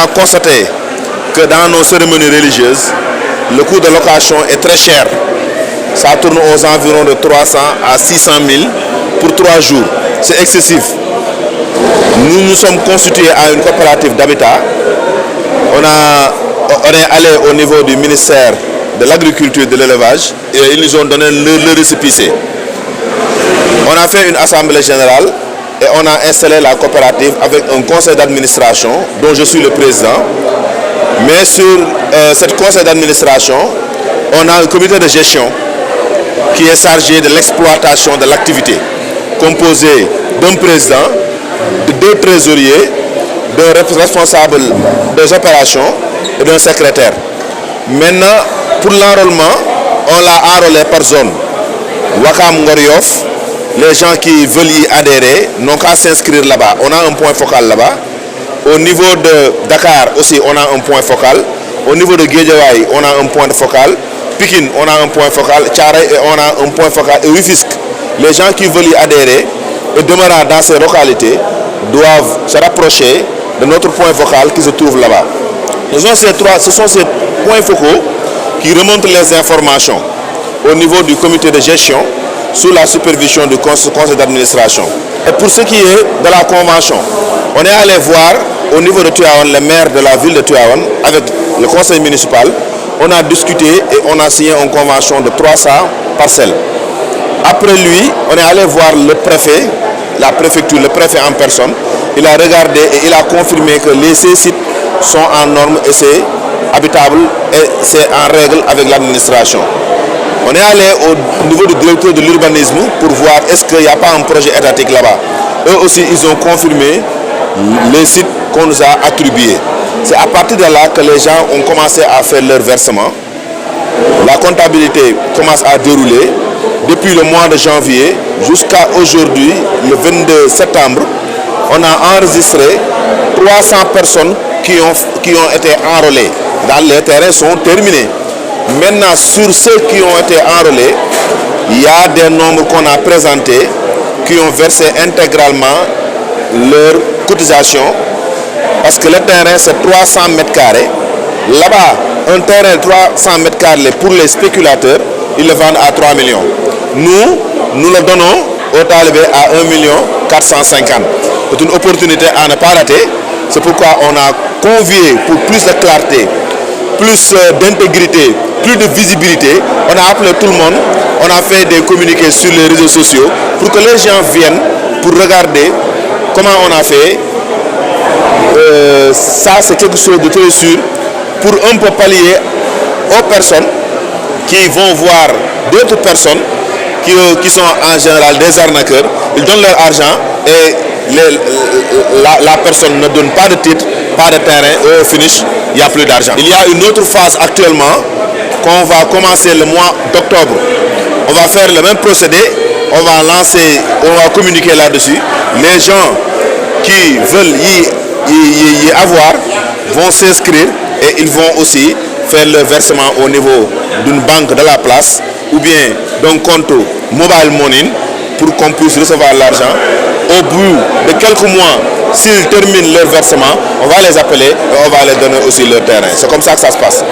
a constaté que dans nos cérémonies religieuses, le coût de location est très cher. Ça tourne aux environs de 300 à 600 000 pour 3 jours. C'est excessif. Nous nous sommes constitués à une coopérative d'habitat. On est allé au niveau du ministère de l'Agriculture et de l'Élevage et ils nous ont donné le récépissé. On a fait une assemblée générale et on a installé la coopérative avec un conseil d'administration dont je suis le président. Mais sur cette conseil d'administration, on a un comité de gestion qui est chargé de l'exploitation de l'activité, composé d'un président, de 2 trésoriers, d'un responsable des opérations et d'un secrétaire. Maintenant, pour l'enrôlement, on l'a enrôlé par zone. Wakam Ngor Yoff, les gens qui veulent y adhérer n'ont qu'à s'inscrire là-bas. On a un point focal là-bas. Au niveau de Dakar aussi, on a un point focal. Au niveau de Guédiawaye, on a un point focal. Pikine, on a un point focal. Thiaroye, on a un point focal. Et Rufisque, les gens qui veulent y adhérer et demeurer dans ces localités doivent se rapprocher de notre point focal qui se trouve là-bas. Ce sont ces points focaux qui remontent les informations au niveau du comité de gestion sous la supervision du conseil d'administration. Et pour ce qui est de la convention, on est allé voir au niveau de Tivaouane, le maire de la ville de Tivaouane, avec le conseil municipal. On a discuté et on a signé une convention de 300 parcelles. Après lui, on est allé voir le préfet, la préfecture, le préfet en personne. Il a regardé et il a confirmé que ces sites sont en norme et c'est habitable et c'est en règle avec l'administration. On est allé au niveau du directeur de l'urbanisme pour voir est-ce qu'il n'y a pas un projet étatique là-bas. Eux aussi, ils ont confirmé les sites qu'on nous a attribués. C'est à partir de là que les gens ont commencé à faire leur versement. La comptabilité commence à dérouler. Depuis le mois de janvier jusqu'à aujourd'hui, le 22 septembre, on a enregistré 300 personnes qui ont été enrôlées. Dans les terrains sont terminés. Maintenant, sur ceux qui ont été enrôlés, il y a des nombres qu'on a présentés qui ont versé intégralement leur cotisation parce que le terrain c'est 300 mètres carrés. Là-bas, un terrain de 300 mètres carrés pour les spéculateurs, ils le vendent à 3 millions. Nous le donnons au talibé à 1 450 000. C'est une opportunité à ne pas rater. C'est pourquoi on a convié pour plus de clarté, plus d'intégrité, plus de visibilité. On a appelé tout le monde, on a fait des communiqués sur les réseaux sociaux pour que les gens viennent pour regarder comment on a fait. Ça, c'est quelque chose de très sûr pour un peu pallier aux personnes qui vont voir d'autres personnes qui sont en général des arnaqueurs. Ils donnent leur argent et la personne ne donne pas de titre, pas de terrain, et au finish, il n'y a plus d'argent. Il y a une autre phase actuellement qu'on va commencer le mois d'octobre. On va faire le même procédé, on va communiquer là-dessus. Les gens qui veulent y avoir vont s'inscrire et ils vont aussi faire le versement au niveau d'une banque de la place ou bien d'un compte mobile money pour qu'on puisse recevoir l'argent. Au bout de quelques mois, s'ils terminent leur versement, on va les appeler et on va les donner aussi leur terrain. C'est comme ça que ça se passe.